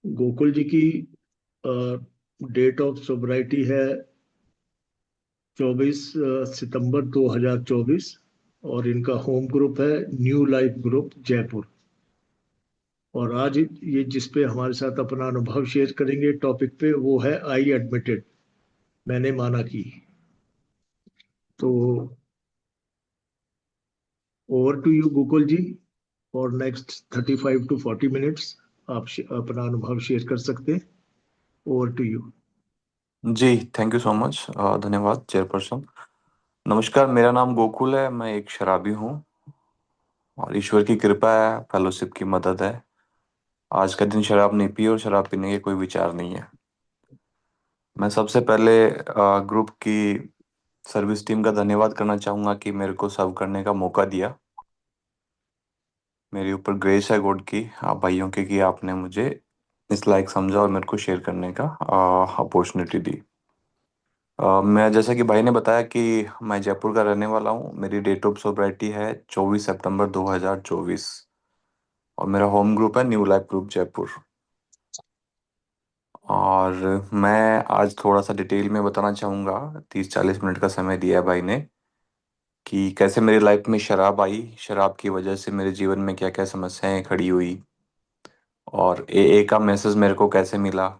गोकुल जी की date of सोब्राइटी है 24 सितंबर 2024। और इनका होम ग्रुप है न्यू लाइफ ग्रुप जयपुर। और आज ये जिस पे हमारे साथ अपना अनुभव शेयर करेंगे टॉपिक पे, वो है आई एडमिटेड, मैंने माना की। तो over to you Gokul ji. For next 35 to 40 minutes आप अपना अनुभव शेयर कर सकते हैं। Over to you. जी, थैंक यू सो मच। धन्यवाद चेयरपर्सन। नमस्कार, मेरा नाम गोकुल है। मैं एक शराबी हूँ और ईश्वर की कृपा है, फेलोशिप की मदद है। आज का दिन शराब नहीं पी और शराब पीने के कोई विचार नहीं है। मैं सबसे पहले ग्रुप की सर्विस टीम का धन्यवाद करना चाहूँगा कि मेरे को सर्व करने का मौका दिया। मेरे ऊपर ग्रेस है गॉड की, आप भाइयों की, कि आपने मुझे इस लायक समझा और मेरे को शेयर करने का अपॉर्चुनिटी दी। मैं, जैसा कि भाई ने बताया कि मैं जयपुर का रहने वाला हूँ। मेरी डेट ऑफ सोब्राइटी है 24 सितंबर 2024 और मेरा होम ग्रुप है न्यू लाइफ ग्रुप जयपुर। और मैं आज थोड़ा सा डिटेल में बताना चाहूँगा, 30-40 मिनट का समय दिया है भाई ने, कि कैसे मेरी लाइफ में शराब आई, शराब की वजह से मेरे जीवन में क्या क्या समस्याएं खड़ी हुई, और एए का मैसेज मेरे को कैसे मिला,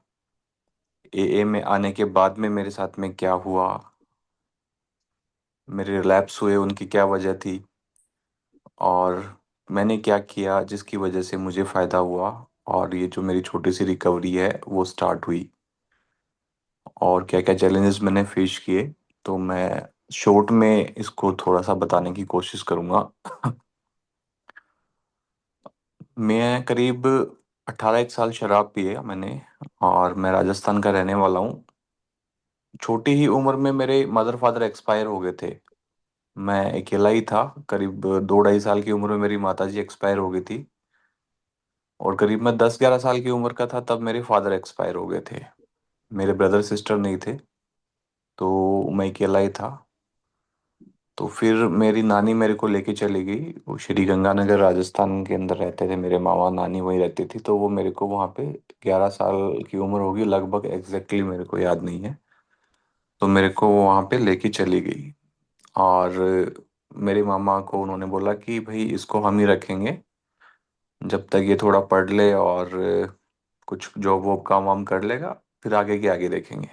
एए में आने के बाद में मेरे साथ में क्या हुआ, मेरे रिलैप्स हुए उनकी क्या वजह थी, और मैंने क्या किया जिसकी वजह से मुझे फ़ायदा हुआ, और ये जो मेरी छोटी सी रिकवरी है वो स्टार्ट हुई, और क्या क्या चैलेंजेस मैंने फेस किए। तो मैं शॉर्ट में इसको थोड़ा सा बताने की कोशिश करूँगा। मैं करीब 18 एक साल शराब पिए मैंने, और मैं राजस्थान का रहने वाला हूँ। छोटी ही उम्र में मेरे मदर फादर एक्सपायर हो गए थे। मैं अकेला ही था। करीब 2-2.5 साल की उम्र में मेरी माता जी एक्सपायर हो गई थी, और करीब मैं 10-11 साल की उम्र का था तब मेरे फादर एक्सपायर हो गए थे। मेरे ब्रदर सिस्टर नहीं थे, तो मैं अकेला ही था। तो फिर मेरी नानी मेरे को लेके चली गई। वो श्री गंगानगर राजस्थान के अंदर रहते थे मेरे मामा, नानी वहीं रहती थी। तो वो मेरे को वहाँ पे 11 साल की उम्र होगी लगभग, एग्जैक्टली मेरे को याद नहीं है। तो मेरे को वो वहाँ पे लेके चली गई, और मेरे मामा को उन्होंने बोला कि भाई इसको हम ही रखेंगे जब तक ये थोड़ा पढ़ ले और कुछ जॉब वॉब काम वाम कर लेगा, फिर आगे के आगे देखेंगे।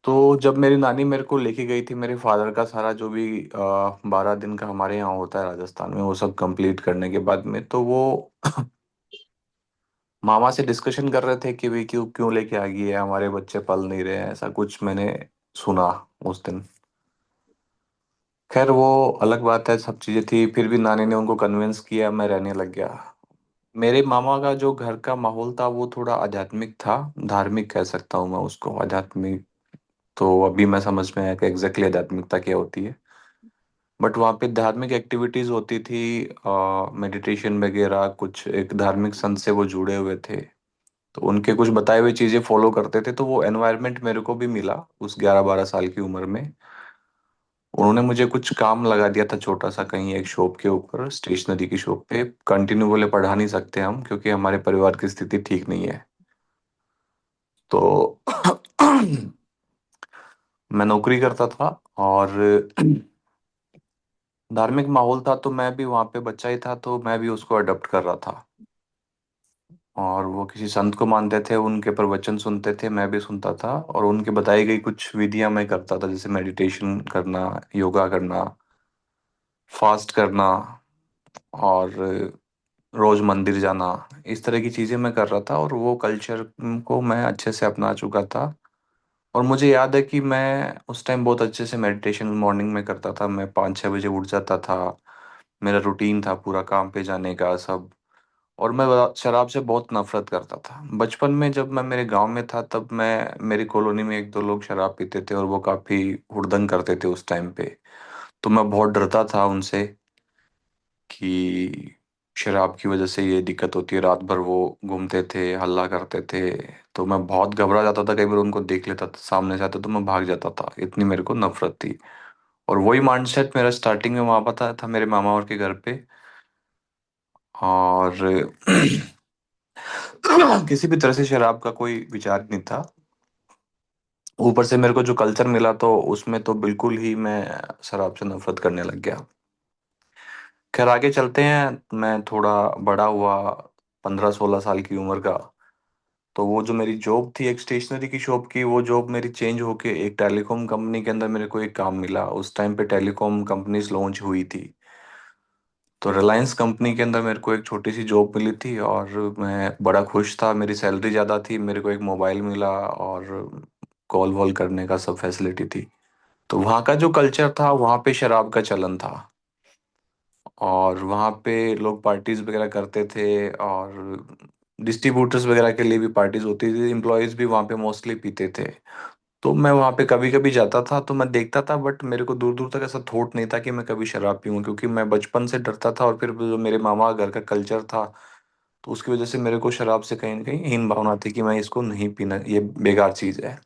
तो जब मेरी नानी मेरे को लेके गई थी, मेरे फादर का सारा जो भी 12 दिन का हमारे यहाँ होता है राजस्थान में, वो सब कंप्लीट करने के बाद में, तो वो मामा से डिस्कशन कर रहे थे कि भाई क्यों क्यों लेके आ गई है, हमारे बच्चे पल नहीं रहे हैं, ऐसा कुछ मैंने सुना उस दिन। खैर वो अलग बात है, सब चीज़ें थी, फिर भी नानी ने उनको कन्विंस किया, मैं रहने लग गया। मेरे मामा का जो घर का माहौल था वो थोड़ा आध्यात्मिक था, धार्मिक कह सकता हूँ मैं उसको, आध्यात्मिक। तो अभी मैं समझ में आया कि एग्जैक्टली आध्यात्मिकता क्या होती है। बट वहाँ पे धार्मिक एक्टिविटीज होती थी, मेडिटेशन वगैरह, कुछ एक धार्मिक संत से वो जुड़े हुए थे, तो उनके कुछ बताए हुए चीज़ें फॉलो करते थे। तो वो एनवायरनमेंट मेरे को भी मिला उस 11-12 साल की उम्र में। उन्होंने मुझे कुछ काम लगा दिया था छोटा सा, कहीं एक शॉप के ऊपर, स्टेशनरी की शॉप पे। कंटिन्यू बोले पढ़ा नहीं सकते हम, क्योंकि हमारे परिवार की स्थिति ठीक नहीं है। तो मैं नौकरी करता था, और धार्मिक माहौल था, तो मैं भी वहाँ पे बच्चा ही था, तो मैं भी उसको अडॉप्ट कर रहा था। और वो किसी संत को मानते थे, उनके प्रवचन सुनते थे, मैं भी सुनता था, और उनके बताई गई कुछ विधियां मैं करता था, जैसे मेडिटेशन करना, योगा करना, फास्ट करना, और रोज मंदिर जाना। इस तरह की चीजें मैं कर रहा था, और वो कल्चर को मैं अच्छे से अपना चुका था। और मुझे याद है कि मैं उस टाइम बहुत अच्छे से मेडिटेशन मॉर्निंग में करता था। मैं 5-6 बजे उठ जाता था। मेरा रूटीन था पूरा काम पे जाने का सब। और मैं शराब से बहुत नफरत करता था। बचपन में जब मैं मेरे गांव में था, तब मैं, मेरी कॉलोनी में एक दो लोग शराब पीते थे, और वो काफी हुड़दंग करते थे उस टाइम पे। तो मैं बहुत डरता था उनसे कि शराब की वजह से ये दिक्कत होती है। रात भर वो घूमते थे, हल्ला करते थे। तो मैं बहुत घबरा जाता था, कई बार उनको देख लेता था सामने से आते तो मैं भाग जाता था, इतनी मेरे को नफरत थी। और वही माइंडसेट मेरा स्टार्टिंग में वहाँ पता था, मेरे मामा और के घर पे। और किसी भी तरह से शराब का कोई विचार नहीं था। ऊपर से मेरे को जो कल्चर मिला तो उसमें तो बिल्कुल ही मैं शराब से नफरत करने लग गया। खैर आगे चलते हैं। मैं थोड़ा बड़ा हुआ, 15-16 साल की उम्र का। तो वो जो मेरी जॉब थी एक स्टेशनरी की शॉप की, वो जॉब मेरी चेंज होके एक टेलीकॉम कंपनी के अंदर मेरे को एक काम मिला। उस टाइम पे टेलीकॉम कंपनीज लॉन्च हुई थी। तो रिलायंस कंपनी के अंदर मेरे को एक छोटी सी जॉब मिली थी और मैं बड़ा खुश था। मेरी सैलरी ज़्यादा थी, मेरे को एक मोबाइल मिला और कॉल वॉल करने का सब फैसिलिटी थी। तो वहाँ का जो कल्चर था, वहाँ पे शराब का चलन था और वहाँ पे लोग पार्टीज वगैरह करते थे और डिस्ट्रीब्यूटर्स वगैरह के लिए भी पार्टीज होती थी। एम्प्लॉयज़ भी वहाँ पे मोस्टली पीते थे। तो मैं वहाँ पे कभी कभी जाता था तो मैं देखता था, बट मेरे को दूर दूर तक ऐसा थॉट नहीं था कि मैं कभी शराब पीऊँ, क्योंकि मैं बचपन से डरता था और फिर जो मेरे मामा घर का कल्चर था तो उसकी वजह से मेरे को शराब से कहीं ना कहीं हीन भावना थी कि मैं इसको नहीं पीना, ये बेकार चीज़ है।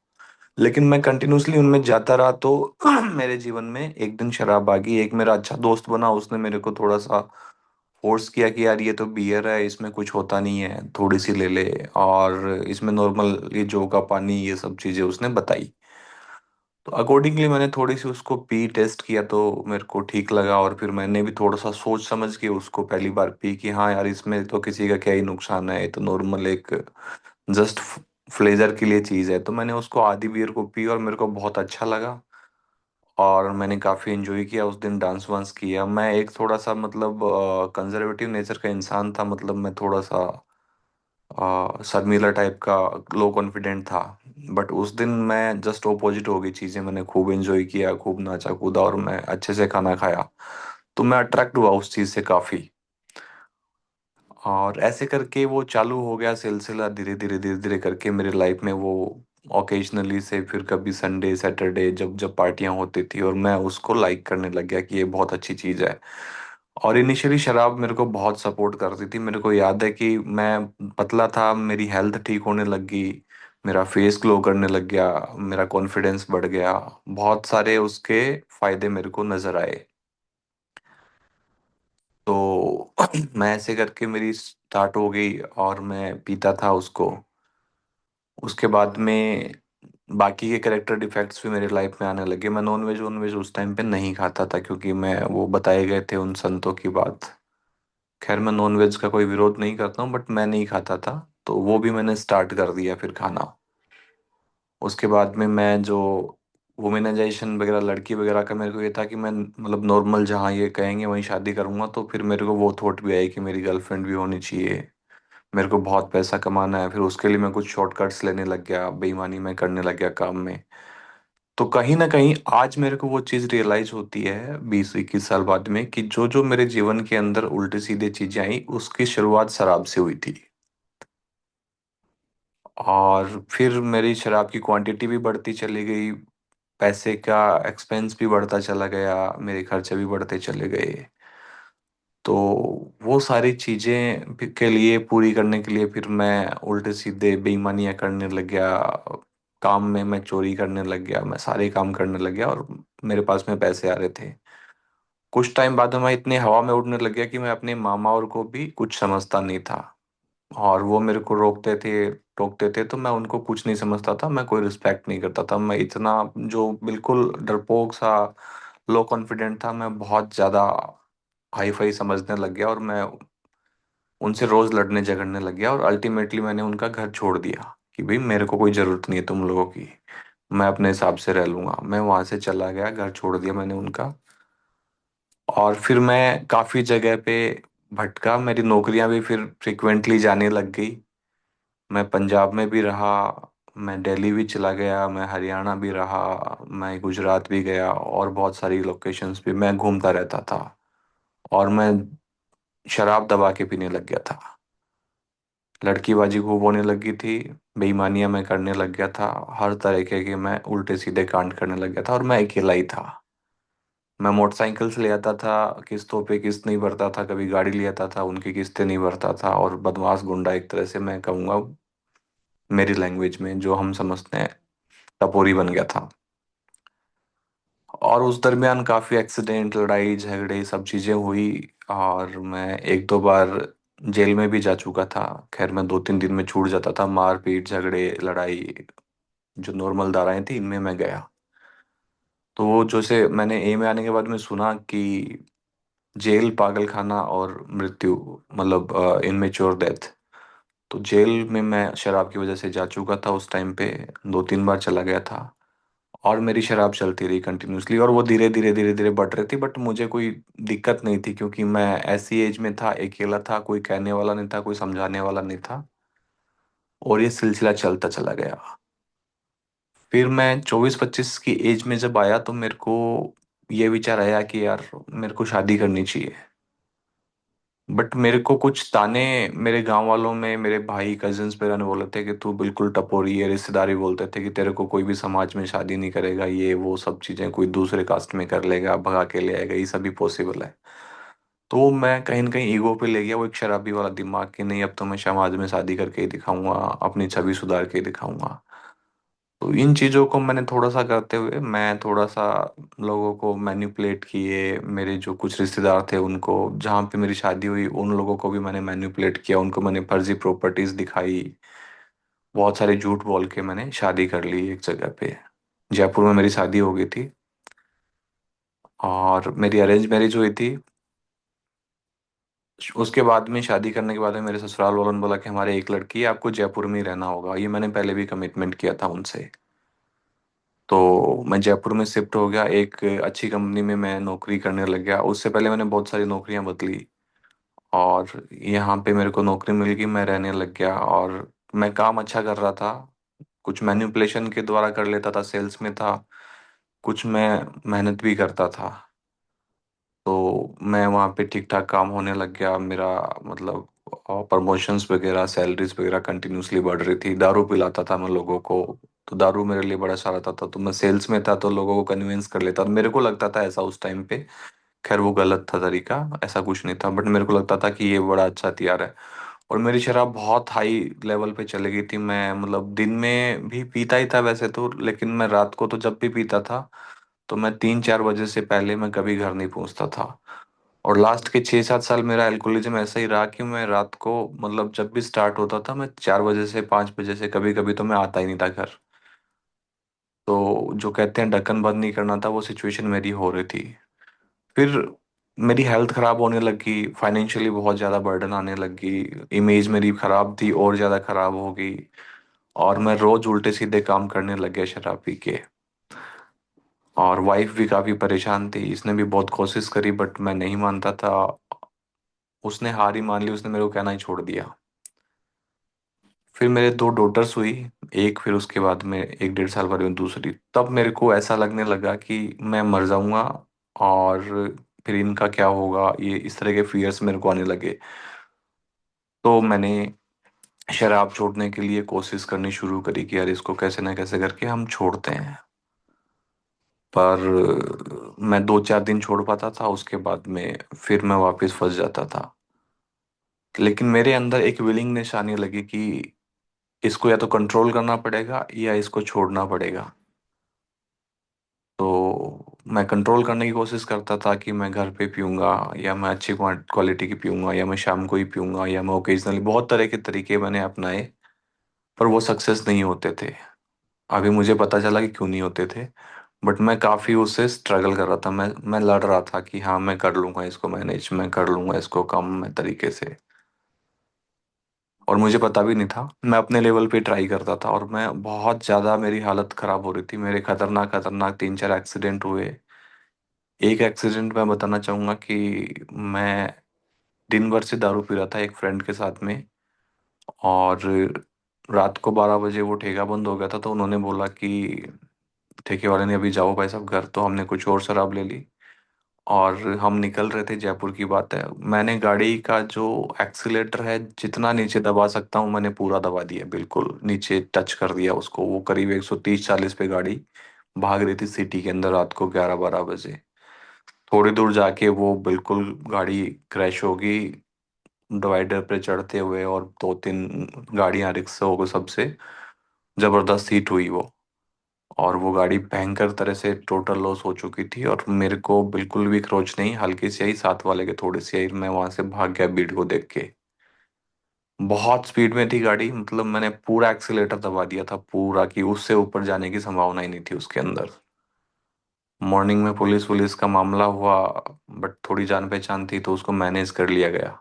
लेकिन मैं कंटिन्यूसली उनमें जाता रहा तो मेरे जीवन में एक दिन शराब आ गई। एक मेरा अच्छा दोस्त बना, उसने मेरे को थोड़ा सा फोर्स किया कि यार ये तो बियर है, इसमें कुछ होता नहीं है, थोड़ी सी ले ले। और इसमें नॉर्मल ये जो का पानी, ये सब चीज़ें उसने बताई। तो अकॉर्डिंगली मैंने थोड़ी सी उसको पी, टेस्ट किया तो मेरे को ठीक लगा। और फिर मैंने भी थोड़ा सा सोच समझ के उसको पहली बार पी कि हाँ यार, इसमें तो किसी का क्या ही नुकसान है, ये तो नॉर्मल एक जस्ट फ्लेजर के लिए चीज़ है। तो मैंने उसको आधी बियर को पी और मेरे को बहुत अच्छा लगा और मैंने काफ़ी एंजॉय किया उस दिन। डांस वांस किया। मैं एक थोड़ा सा मतलब कंजर्वेटिव नेचर का इंसान था, मतलब मैं थोड़ा सा शर्मीला टाइप का, लो कॉन्फिडेंट था। बट उस दिन मैं जस्ट ऑपोजिट हो गई चीज़ें। मैंने खूब एंजॉय किया, खूब नाचा कूदा और मैं अच्छे से खाना खाया। तो मैं अट्रैक्ट हुआ उस चीज़ से काफ़ी। और ऐसे करके वो चालू हो गया सिलसिला, धीरे धीरे धीरे धीरे करके मेरी लाइफ में वो ओकेजनली से फिर कभी संडे सैटरडे जब जब पार्टियां होती थी और मैं उसको लाइक करने लग गया कि ये बहुत अच्छी चीज़ है। और इनिशियली शराब मेरे को बहुत सपोर्ट करती थी। मेरे को याद है कि मैं पतला था, मेरी हेल्थ ठीक होने लग गई, मेरा फेस ग्लो करने लग गया, मेरा कॉन्फिडेंस बढ़ गया। बहुत सारे उसके फायदे मेरे को नजर आए। तो मैं ऐसे करके मेरी स्टार्ट हो गई और मैं पीता था उसको। उसके बाद में बाकी के करेक्टर डिफेक्ट्स भी मेरी लाइफ में आने लगे। मैं नॉनवेज वॉनवेज उस टाइम पे नहीं खाता था, क्योंकि मैं वो बताए गए थे उन संतों की बात। खैर मैं नॉनवेज का कोई विरोध नहीं करता हूँ, बट मैं नहीं खाता था। तो वो भी मैंने स्टार्ट कर दिया फिर खाना। उसके बाद में मैं जो वुमेनाइजेशन वगैरह, लड़की वगैरह का मेरे को ये था कि मैं मतलब नॉर्मल जहाँ ये कहेंगे वहीं शादी करूंगा। तो फिर मेरे को वो थॉट भी आई कि मेरी गर्लफ्रेंड भी होनी चाहिए। मेरे को बहुत पैसा कमाना है, फिर उसके लिए मैं कुछ शॉर्टकट्स लेने लग गया, बेईमानी में करने लग गया काम में। तो कहीं ना कहीं आज मेरे को वो चीज़ रियलाइज होती है 20-21 साल बाद में कि जो जो मेरे जीवन के अंदर उल्टे सीधे चीजें आई, उसकी शुरुआत शराब से हुई थी। और फिर मेरी शराब की क्वांटिटी भी बढ़ती चली गई, पैसे का एक्सपेंस भी बढ़ता चला गया, मेरे खर्चे भी बढ़ते चले गए। तो वो सारी चीजें के लिए, पूरी करने के लिए फिर मैं उल्टे सीधे बेईमानियां करने लग गया। काम में मैं चोरी करने लग गया, मैं सारे काम करने लग गया और मेरे पास में पैसे आ रहे थे। कुछ टाइम बाद में मैं इतने हवा में उड़ने लग गया कि मैं अपने मामा और को भी कुछ समझता नहीं था। और वो मेरे को रोकते थे, टोकते थे, तो मैं उनको कुछ नहीं समझता था। मैं कोई रिस्पेक्ट नहीं करता था। मैं इतना जो बिल्कुल डरपोक सा, लो कॉन्फिडेंट था। मैं बहुत ज़्यादा हाई फाई समझने लग गया और मैं उनसे रोज़ लड़ने झगड़ने लग गया। और अल्टीमेटली मैंने उनका घर छोड़ दिया कि भाई मेरे को कोई ज़रूरत नहीं है तुम लोगों की, मैं अपने हिसाब से रह लूँगा। मैं वहाँ से चला गया, घर छोड़ दिया मैंने उनका। और फिर मैं काफ़ी जगह पे भटका, मेरी नौकरियां भी फिर फ्रिक्वेंटली जाने लग गई। मैं पंजाब में भी रहा, मैं दिल्ली भी चला गया, मैं हरियाणा भी रहा, मैं गुजरात भी गया और बहुत सारी लोकेशंस पे मैं घूमता रहता था। और मैं शराब दबा के पीने लग गया था। लड़कीबाजी खूब होने लगी थी, बेईमानियां मैं करने लग गया था, हर तरीके के मैं उल्टे सीधे कांड करने लग गया था और मैं अकेला ही था। मैं मोटरसाइकिल से ले आता था, किस्तों पे किस्त नहीं भरता था, कभी गाड़ी ले आता था, उनकी किस्तें नहीं भरता था। और बदमाश गुंडा, एक तरह से मैं कहूँगा मेरी लैंग्वेज में जो हम समझते हैं, टपोरी बन गया था। और उस दरमियान काफ़ी एक्सीडेंट, लड़ाई झगड़े, सब चीज़ें हुई। और मैं एक दो बार जेल में भी जा चुका था। खैर मैं 2-3 दिन में छूट जाता था, मार पीट झगड़े लड़ाई जो नॉर्मल धाराएं थी इनमें मैं गया। तो वो जैसे मैंने ए में आने के बाद में सुना कि जेल, पागलखाना और मृत्यु, मतलब इनमेच्योर डेथ। तो जेल में मैं शराब की वजह से जा चुका था उस टाइम पे, 2-3 बार चला गया था। और मेरी शराब चलती रही कंटिन्यूसली, और वो धीरे धीरे धीरे धीरे बढ़ रही थी, बट मुझे कोई दिक्कत नहीं थी क्योंकि मैं ऐसी एज में था, अकेला था, कोई कहने वाला नहीं था, कोई समझाने वाला नहीं था। और ये सिलसिला चलता चला गया। फिर मैं 24-25 की एज में जब आया तो मेरे को ये विचार आया कि यार मेरे को शादी करनी चाहिए। बट मेरे को कुछ ताने मेरे गांव वालों में, मेरे भाई कजिन्स वगैरह ने बोले थे कि तू बिल्कुल टपोरी है, रिश्तेदारी बोलते थे कि तेरे को कोई भी समाज में शादी नहीं करेगा, ये वो सब चीज़ें कोई दूसरे कास्ट में कर लेगा, भगा के ले आएगा, ये सभी पॉसिबल है। तो मैं कहीं ना कहीं ईगो पे ले गया वो एक शराबी वाला दिमाग कि नहीं अब तो मैं समाज में शादी करके ही दिखाऊंगा, अपनी छवि सुधार के ही दिखाऊंगा। तो इन चीज़ों को मैंने थोड़ा सा करते हुए, मैं थोड़ा सा लोगों को मैनिपुलेट किए, मेरे जो कुछ रिश्तेदार थे उनको, जहाँ पे मेरी शादी हुई उन लोगों को भी मैंने मैनिपुलेट किया, उनको मैंने फर्जी प्रॉपर्टीज दिखाई। बहुत सारे झूठ बोल के मैंने शादी कर ली एक जगह पे। जयपुर में मेरी शादी हो गई थी, और मेरी अरेंज मैरिज हुई थी। उसके बाद में, शादी करने के बाद में, मेरे ससुराल वालों ने बोला कि हमारे एक लड़की है, आपको जयपुर में ही रहना होगा। ये मैंने पहले भी कमिटमेंट किया था उनसे। तो मैं जयपुर में शिफ्ट हो गया, एक अच्छी कंपनी में मैं नौकरी करने लग गया। उससे पहले मैंने बहुत सारी नौकरियां बदली, और यहाँ पे मेरे को नौकरी मिल गई, मैं रहने लग गया। और मैं काम अच्छा कर रहा था, कुछ मैनिपुलेशन के द्वारा कर लेता था, सेल्स में था, कुछ मैं मेहनत भी करता था। तो मैं वहाँ पे ठीक ठाक काम होने लग गया मेरा, मतलब प्रमोशंस वगैरह, सैलरीज वगैरह कंटिन्यूसली बढ़ रही थी। दारू पिलाता था मैं लोगों को, तो दारू मेरे लिए बड़ा सारा था। तो मैं सेल्स में था तो लोगों को कन्विंस कर लेता, मेरे को लगता था ऐसा उस टाइम पे। खैर वो गलत था तरीका, ऐसा कुछ नहीं था, बट मेरे को लगता था कि ये बड़ा अच्छा हथियार है। और मेरी शराब बहुत हाई लेवल पे चली गई थी। मैं मतलब दिन में भी पीता ही था वैसे तो, लेकिन मैं रात को तो जब भी पीता था तो मैं 3-4 बजे से पहले मैं कभी घर नहीं पहुंचता था। और लास्ट के 6-7 साल मेरा अल्कोहलिज्म ऐसा ही रहा कि मैं रात को, मतलब जब भी स्टार्ट होता था, मैं 4 बजे से 5 बजे से कभी कभी तो मैं आता ही नहीं था घर। तो जो कहते हैं ढक्कन बंद नहीं करना था, वो सिचुएशन मेरी हो रही थी। फिर मेरी हेल्थ खराब होने लगी, फाइनेंशियली बहुत ज़्यादा बर्डन आने लगी, इमेज मेरी खराब थी और ज़्यादा खराब हो गई। और मैं रोज उल्टे सीधे काम करने लग गया शराब पी के। और वाइफ भी काफ़ी परेशान थी, इसने भी बहुत कोशिश करी बट मैं नहीं मानता था। उसने हार ही मान ली, उसने मेरे को कहना ही छोड़ दिया। फिर मेरे 2 डॉटर्स हुई, एक, फिर उसके बाद में 1-1.5 साल बाद में दूसरी। तब मेरे को ऐसा लगने लगा कि मैं मर जाऊंगा, और फिर इनका क्या होगा, ये इस तरह के फियर्स मेरे को आने लगे। तो मैंने शराब छोड़ने के लिए कोशिश करनी शुरू करी कि यार इसको कैसे ना कैसे करके हम छोड़ते हैं। पर मैं 2-4 दिन छोड़ पाता था, उसके बाद में फिर मैं वापस फंस जाता था। लेकिन मेरे अंदर एक विलिंगनेस आने लगी कि इसको या तो कंट्रोल करना पड़ेगा या इसको छोड़ना पड़ेगा। तो मैं कंट्रोल करने की कोशिश करता था कि मैं घर पे पीऊंगा, या मैं अच्छी क्वालिटी की पीऊंगा, या मैं शाम को ही पीऊंगा, या मैं ओकेजनली, बहुत तरह के तरीके मैंने अपनाए। पर वो सक्सेस नहीं होते थे। अभी मुझे पता चला कि क्यों नहीं होते थे। बट मैं काफ़ी उससे स्ट्रगल कर रहा था, मैं लड़ रहा था कि हाँ मैं कर लूँगा इसको मैनेज, मैं कर लूँगा इसको कम तरीके से। और मुझे पता भी नहीं था, मैं अपने लेवल पे ट्राई करता था, और मैं बहुत ज़्यादा, मेरी हालत ख़राब हो रही थी, मेरे खतरनाक खतरनाक 3-4 एक्सीडेंट हुए। एक एक्सीडेंट मैं बताना चाहूँगा कि मैं दिन भर से दारू पी रहा था एक फ्रेंड के साथ में। और रात को 12 बजे वो ठेका बंद हो गया था, तो उन्होंने बोला कि ठेके वाले ने, अभी जाओ भाई साहब घर। तो हमने कुछ और शराब ले ली, और हम निकल रहे थे, जयपुर की बात है। मैंने गाड़ी का जो एक्सीलेटर है, जितना नीचे दबा सकता हूँ मैंने पूरा दबा दिया, बिल्कुल नीचे टच कर दिया उसको। वो करीब 130-140 पे गाड़ी भाग रही थी सिटी के अंदर रात को 11-12 बजे। थोड़ी दूर जाके वो बिल्कुल गाड़ी क्रैश होगी, डिवाइडर पे चढ़ते हुए, और 2-3 गाड़ियां, रिक्शा को, सबसे जबरदस्त हिट हुई वो। और वो गाड़ी भयंकर तरह से टोटल लॉस हो चुकी थी, और मेरे को बिल्कुल भी खरोच नहीं, हल्की सी आई, साथ वाले के थोड़ी सी आई, मैं वहां से भाग गया भीड़ को देख के। बहुत स्पीड में थी गाड़ी, मतलब मैंने पूरा एक्सीलेटर दबा दिया था पूरा, कि उससे ऊपर जाने की संभावना ही नहीं थी उसके अंदर। मॉर्निंग में पुलिस पुलिस का मामला हुआ, बट थोड़ी जान पहचान थी तो उसको मैनेज कर लिया गया।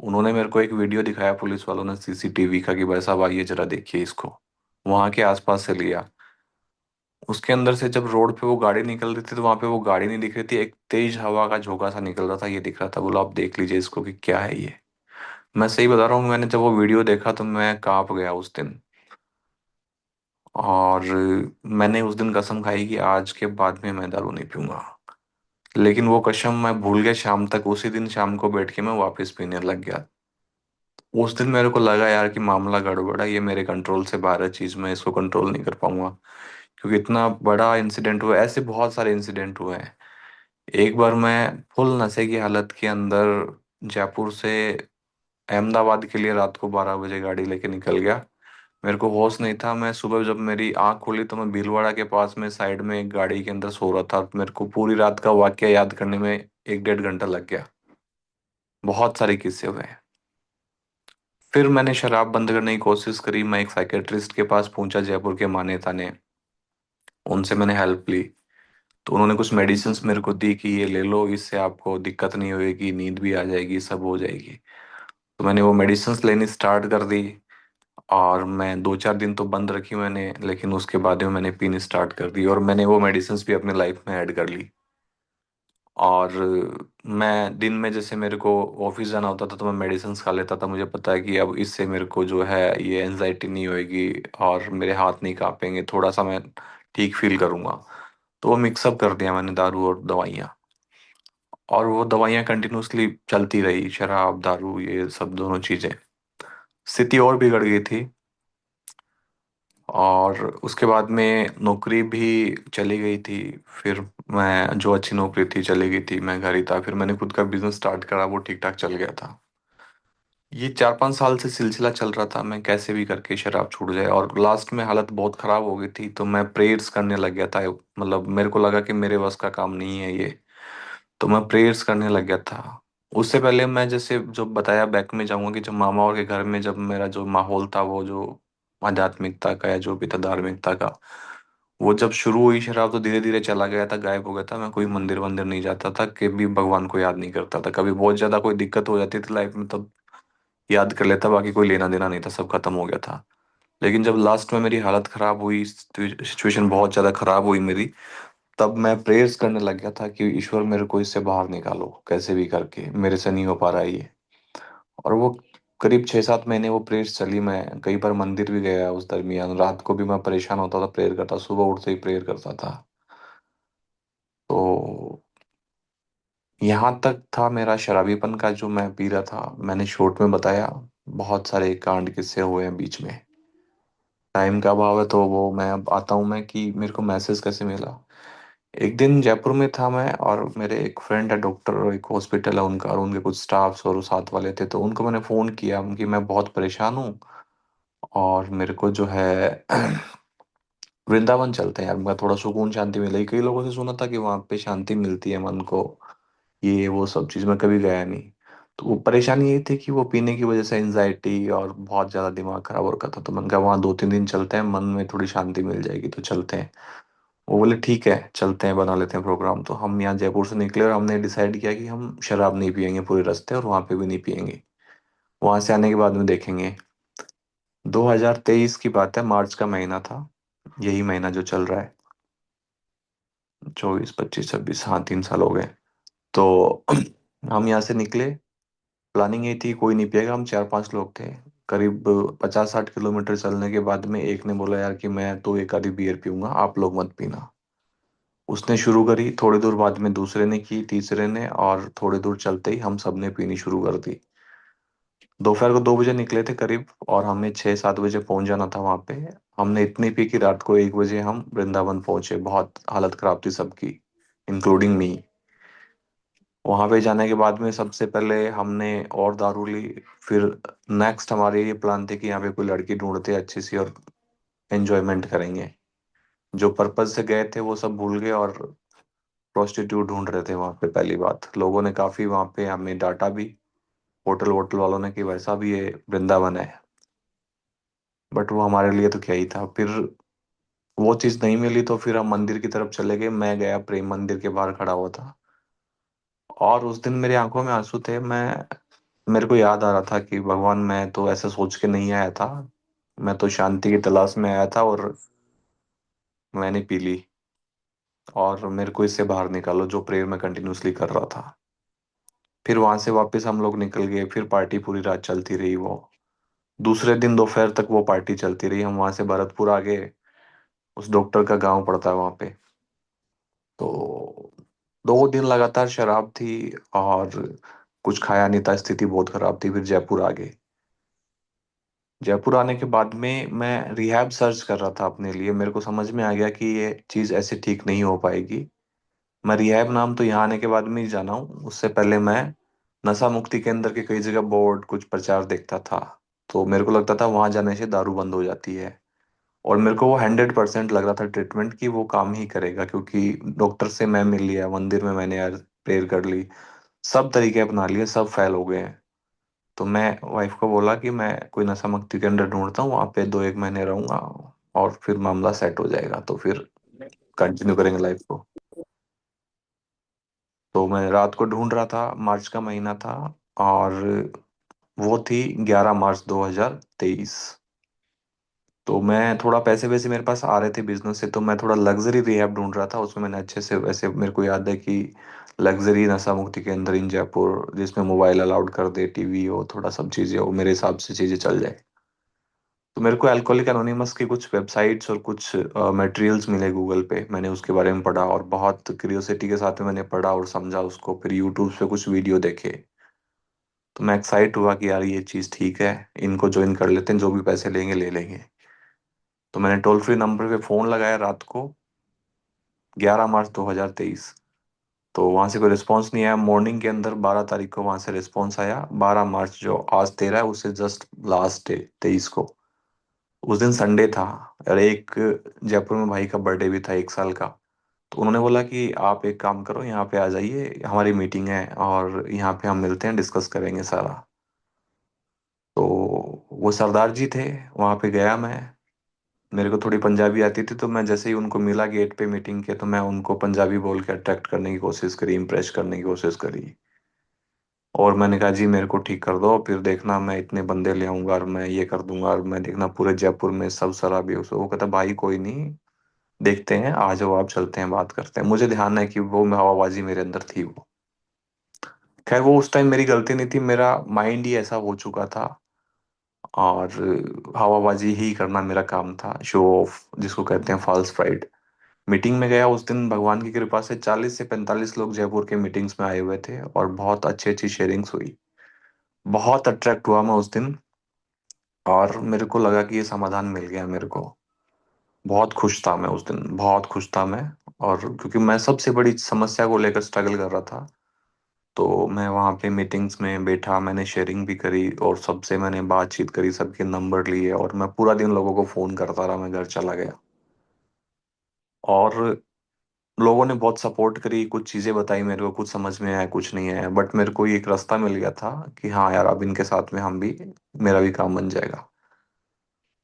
उन्होंने मेरे को एक वीडियो दिखाया पुलिस वालों ने सीसीटीवी का, कि भाई साहब आइए जरा देखिए इसको, वहां के आसपास से लिया। उसके अंदर से जब रोड पे वो गाड़ी निकल रही थी तो वहां पे वो गाड़ी नहीं दिख रही थी, एक तेज हवा का झोंका सा निकल रहा था, ये दिख रहा था। बोला आप देख लीजिए इसको कि क्या है ये। मैं सही बता रहा हूँ, मैंने जब वो वीडियो देखा तो मैं कांप गया उस दिन। और मैंने उस दिन कसम खाई कि आज के बाद में मैं दारू नहीं पीऊंगा। लेकिन वो कसम मैं भूल गया, शाम तक उसी दिन शाम को बैठ के मैं वापस पीने लग गया। उस दिन मेरे को लगा यार कि मामला गड़बड़ है, ये मेरे कंट्रोल से बाहर है चीज, मैं इसको कंट्रोल नहीं कर पाऊंगा। क्योंकि इतना बड़ा इंसिडेंट हुआ, ऐसे बहुत सारे इंसिडेंट हुए हैं। एक बार मैं फुल नशे की हालत के अंदर जयपुर से अहमदाबाद के लिए रात को 12 बजे गाड़ी लेके निकल गया। मेरे को होश नहीं था, मैं सुबह जब मेरी आंख खुली तो मैं भीलवाड़ा के पास में साइड में एक गाड़ी के अंदर सो रहा था। मेरे को पूरी रात का वाकया याद करने में 1 डेढ़ घंटा लग गया। बहुत सारे किस्से हुए हैं। फिर मैंने शराब बंद करने की कोशिश करी, मैं एक साइकेट्रिस्ट के पास पहुंचा जयपुर के माने ताने, उनसे मैंने हेल्प ली। तो उन्होंने कुछ मेडिसिन्स मेरे को दी कि ये ले लो, इससे आपको दिक्कत नहीं होएगी, नींद भी आ जाएगी, सब हो जाएगी। तो मैंने वो मेडिसिन्स लेनी स्टार्ट कर दी। और मैं 2 4 दिन तो बंद रखी मैंने, लेकिन उसके बाद में मैंने पीनी स्टार्ट कर दी, और मैंने वो मेडिसिन्स भी अपनी लाइफ में ऐड कर ली। और मैं दिन में जैसे मेरे को ऑफिस जाना होता था तो मैं मेडिसिन्स खा लेता था, मुझे पता है कि अब इससे मेरे को जो है ये एनजाइटी नहीं होएगी और मेरे हाथ नहीं कांपेंगे, थोड़ा सा मैं ठीक फील करूंगा। तो वो मिक्सअप कर दिया मैंने, दारू और दवाइयाँ। और वो दवाइयाँ कंटिन्यूअसली चलती रही, शराब दारू ये सब दोनों चीज़ें। स्थिति और बिगड़ गई थी। और उसके बाद में नौकरी भी चली गई थी। फिर मैं जो अच्छी नौकरी थी चली गई थी, मैं घर ही था। फिर मैंने खुद का बिजनेस स्टार्ट करा, वो ठीक ठाक चल गया था। ये 4 5 साल से सिलसिला चल रहा था, मैं कैसे भी करके शराब छूट जाए। और लास्ट में हालत बहुत ख़राब हो गई थी तो मैं प्रेयर्स करने लग गया था। मतलब मेरे को लगा कि मेरे बस का काम नहीं है ये, तो मैं प्रेयर्स करने लग गया था। उससे पहले मैं जैसे जो बताया बैक में जाऊंगा, कि जब मामा और के घर में जब मेरा जो माहौल था, वो जो आध्यात्मिकता का या जो भी था धार्मिकता का, वो जब शुरू हुई शराब तो धीरे धीरे चला गया था, गायब हो गया था। मैं कोई मंदिर वंदिर नहीं जाता था, कभी भगवान को याद नहीं करता था। कभी बहुत ज्यादा कोई दिक्कत हो जाती थी लाइफ में तब याद कर लेता, बाकी कोई लेना देना नहीं था, सब खत्म हो गया था। लेकिन जब लास्ट में मेरी हालत खराब हुई, सिचुएशन बहुत ज्यादा खराब हुई मेरी, तब मैं प्रेयर्स करने लग गया था कि ईश्वर मेरे को इससे बाहर निकालो कैसे भी करके, मेरे से नहीं हो पा रहा है ये। और वो करीब 6 7 महीने वो प्रेयर्स चली। मैं कई बार मंदिर भी गया उस दरमियान, रात को भी मैं परेशान होता था, प्रेयर करता, सुबह उठते ही प्रेयर करता था। तो यहाँ तक था मेरा शराबीपन का जो मैं पी रहा था, मैंने शॉर्ट में बताया। बहुत सारे कांड किस्से हुए हैं बीच में। टाइम का अभाव है तो वो मैं अब आता हूँ मैं कि मेरे को मैसेज कैसे मिला। एक दिन जयपुर में था मैं, और मेरे एक फ्रेंड है डॉक्टर, और एक हॉस्पिटल है उनका, और उनके कुछ स्टाफ्स और साथ वाले थे, तो उनको मैंने फ़ोन किया कि मैं बहुत परेशान हूँ और मेरे को जो है वृंदावन चलते हैं यार, मैं थोड़ा सुकून शांति मिलेगी। कई लोगों से सुना था कि वहाँ पे शांति मिलती है मन को, ये वो सब चीज़, मैं कभी गया नहीं। तो वो परेशानी ये थी कि वो पीने की वजह से एनजाइटी और बहुत ज़्यादा दिमाग खराब हो रखा था। तो मैंने कहा वहाँ 2 3 दिन चलते हैं, मन में थोड़ी शांति मिल जाएगी, तो चलते हैं। वो बोले ठीक है चलते हैं, बना लेते हैं प्रोग्राम। तो हम यहाँ जयपुर से निकले और हमने डिसाइड किया कि हम शराब नहीं पियेंगे पूरे रास्ते, और वहाँ पे भी नहीं पियेंगे, वहाँ से आने के बाद में देखेंगे। 2023 की बात है, मार्च का महीना था, यही महीना जो चल रहा है, 24 25 26, हाँ 3 साल हो गए। तो हम यहाँ से निकले, प्लानिंग ये थी कोई नहीं पिएगा, हम 4 5 लोग थे। करीब 50 60 किलोमीटर चलने के बाद में एक ने बोला यार कि मैं तो एक आधी बियर पीऊंगा, आप लोग मत पीना। उसने शुरू करी, थोड़ी दूर बाद में दूसरे ने की, तीसरे ने, और थोड़ी दूर चलते ही हम सब ने पीनी शुरू कर दी। दोपहर को 2 बजे निकले थे करीब, और हमें 6 7 बजे पहुंच जाना था वहां पे। हमने इतनी पी कि रात को 1 बजे हम वृंदावन पहुंचे, बहुत हालत खराब थी सबकी, इंक्लूडिंग मी। वहां पे जाने के बाद में सबसे पहले हमने और दारू ली। फिर नेक्स्ट हमारे ये प्लान थे कि यहाँ पे कोई लड़की ढूंढते हैं अच्छी सी, और एंजॉयमेंट करेंगे। जो पर्पज से गए थे वो सब भूल गए, और प्रोस्टिट्यूट ढूंढ रहे थे वहां पे। पहली बात, लोगों ने काफी वहां पे हमें डांटा भी, होटल वोटल वालों ने कि वैसा भी ये वृंदावन है, बट वो हमारे लिए तो क्या ही था। फिर वो चीज़ नहीं मिली तो फिर हम मंदिर की तरफ चले गए। मैं गया, प्रेम मंदिर के बाहर खड़ा हुआ था, और उस दिन मेरी आंखों में आंसू थे। मेरे को याद आ रहा था कि भगवान, मैं तो ऐसा सोच के नहीं आया था, मैं तो शांति की तलाश में आया था, और मैंने पी ली। और मेरे को इससे बाहर निकालो, जो प्रेयर मैं कंटिन्यूअसली कर रहा था। फिर वहां से वापस हम लोग निकल गए, फिर पार्टी पूरी रात चलती रही वो। दूसरे दिन दोपहर तक वो पार्टी चलती रही। हम वहां से भरतपुर आ गए, उस डॉक्टर का गांव पड़ता है वहां पे। तो 2 दिन लगातार शराब थी, और कुछ खाया नहीं था, स्थिति बहुत खराब थी। फिर जयपुर आ गए। जयपुर आने के बाद में मैं रिहैब सर्च कर रहा था अपने लिए। मेरे को समझ में आ गया कि ये चीज़ ऐसे ठीक नहीं हो पाएगी। मैं रिहैब नाम तो यहाँ आने के बाद में ही जाना हूँ, उससे पहले मैं नशा मुक्ति केंद्र के कई जगह बोर्ड, कुछ प्रचार देखता था। तो मेरे को लगता था वहां जाने से दारू बंद हो जाती है, और मेरे को वो 100% लग रहा था ट्रीटमेंट की वो काम ही करेगा, क्योंकि डॉक्टर से मैं मिल लिया, मंदिर में मैंने यार प्रेयर कर ली, सब तरीके अपना लिए, सब फेल हो गए हैं। तो मैं वाइफ को बोला कि मैं कोई नशा मुक्ति केंद्र ढूंढता हूँ, वहाँ पे 2-1 महीने रहूंगा, और फिर मामला सेट हो जाएगा, तो फिर कंटिन्यू करेंगे लाइफ को। तो मैं रात को ढूंढ रहा था, मार्च का महीना था, और वो थी 11 मार्च 2023। तो मैं थोड़ा पैसे वैसे मेरे पास आ रहे थे बिजनेस से, तो मैं थोड़ा लग्जरी रिहैब ढूंढ रहा था। उसमें मैंने अच्छे से, वैसे मेरे को याद है कि लग्जरी नशा मुक्ति के अंदर इन जयपुर, जिसमें मोबाइल अलाउड कर दे, टीवी हो, थोड़ा सब चीज़ें हो, मेरे हिसाब से चीज़ें चल जाए। तो मेरे को अल्कोहलिक एनोनिमस की कुछ वेबसाइट्स और कुछ मटेरियल्स मिले गूगल पे। मैंने उसके बारे में पढ़ा, और बहुत क्यूरियोसिटी के साथ में मैंने पढ़ा और समझा उसको। फिर यूट्यूब पे कुछ वीडियो देखे, तो मैं एक्साइट हुआ कि यार ये चीज़ ठीक है, इनको ज्वाइन कर लेते हैं, जो भी पैसे लेंगे ले लेंगे। तो मैंने टोल फ्री नंबर पे फ़ोन लगाया रात को, 11 मार्च 2023। तो वहां से कोई रिस्पांस नहीं आया। मॉर्निंग के अंदर 12 तारीख को वहां से रिस्पांस आया। 12 मार्च, जो आज 13 है, उससे जस्ट लास्ट डे 23 को, उस दिन संडे था, और एक जयपुर में भाई का बर्थडे भी था, 1 साल का। तो उन्होंने बोला कि आप एक काम करो, यहाँ पे आ जाइए, हमारी मीटिंग है, और यहाँ पे हम मिलते हैं, डिस्कस करेंगे सारा। तो वो सरदार जी थे, वहाँ पे गया मैं। मेरे को थोड़ी पंजाबी आती थी, तो मैं जैसे ही उनको मिला गेट पे मीटिंग के, तो मैं उनको पंजाबी बोल के अट्रैक्ट करने की कोशिश करी, इम्प्रेस करने की कोशिश करी। और मैंने कहा जी मेरे को ठीक कर दो, फिर देखना मैं इतने बंदे ले आऊंगा, और मैं ये कर दूंगा, और मैं देखना पूरे जयपुर में सब शराबी हो। वो कहता भाई कोई नहीं, देखते हैं, आ जाओ आप, चलते हैं, बात करते हैं। मुझे ध्यान है कि वो हवाबाजी मेरे अंदर थी वो। खैर वो उस टाइम मेरी गलती नहीं थी, मेरा माइंड ही ऐसा हो चुका था, और हवाबाजी ही करना मेरा काम था, शो ऑफ जिसको कहते हैं, फॉल्स प्राइड। मीटिंग में गया उस दिन, भगवान की कृपा से 40 से 45 लोग जयपुर के मीटिंग्स में आए हुए थे, और बहुत अच्छी अच्छी शेयरिंग्स हुई। बहुत अट्रैक्ट हुआ मैं उस दिन, और मेरे को लगा कि ये समाधान मिल गया मेरे को। बहुत खुश था मैं उस दिन, बहुत खुश था मैं। और क्योंकि मैं सबसे बड़ी समस्या को लेकर स्ट्रगल कर रहा था, तो मैं वहाँ पे मीटिंग्स में बैठा, मैंने शेयरिंग भी करी, और सबसे मैंने बातचीत करी, सबके नंबर लिए, और मैं पूरा दिन लोगों को फ़ोन करता रहा। मैं घर चला गया, और लोगों ने बहुत सपोर्ट करी, कुछ चीज़ें बताई मेरे को, कुछ समझ में आया, कुछ नहीं आया, बट मेरे को एक रास्ता मिल गया था कि हाँ यार, अब इनके साथ में हम भी, मेरा भी काम बन जाएगा।